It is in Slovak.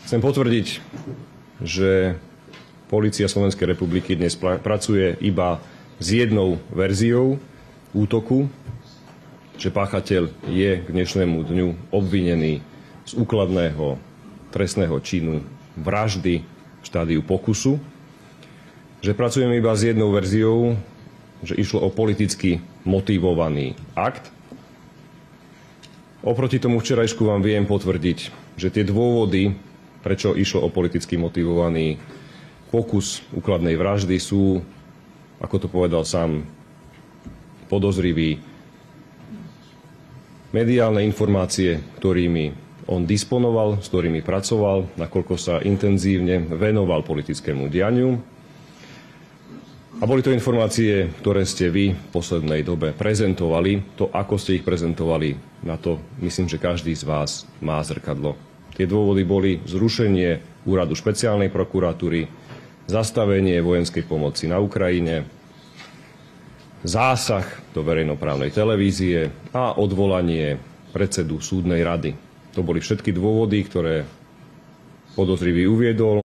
Chcem potvrdiť, že Polícia Slovenskej republiky dnes pracuje iba s jednou verziou útoku, že páchateľ je k dnešnému dňu obvinený z úkladného trestného činu vraždy v štádiu pokusu, že pracujeme iba s jednou verziou, že išlo o politicky motivovaný akt. Oproti tomu včerajšku vám viem potvrdiť, že tie dôvody, prečo išlo o politicky motivovaný pokus úkladnej vraždy, sú, ako to povedal sám podozrivý, mediálne informácie, ktorými on disponoval, s ktorými pracoval, nakoľko sa intenzívne venoval politickému dianiu. A boli to informácie, ktoré ste vy v poslednej dobe prezentovali. To, ako ste ich prezentovali, na to myslím, že každý z vás má zrkadlo. Tie dôvody boli zrušenie úradu špeciálnej prokuratúry, zastavenie vojenskej pomoci na Ukrajine, zásah do verejnoprávnej televízie a odvolanie predsedu súdnej rady. To boli všetky dôvody, ktoré podozrivý uviedol.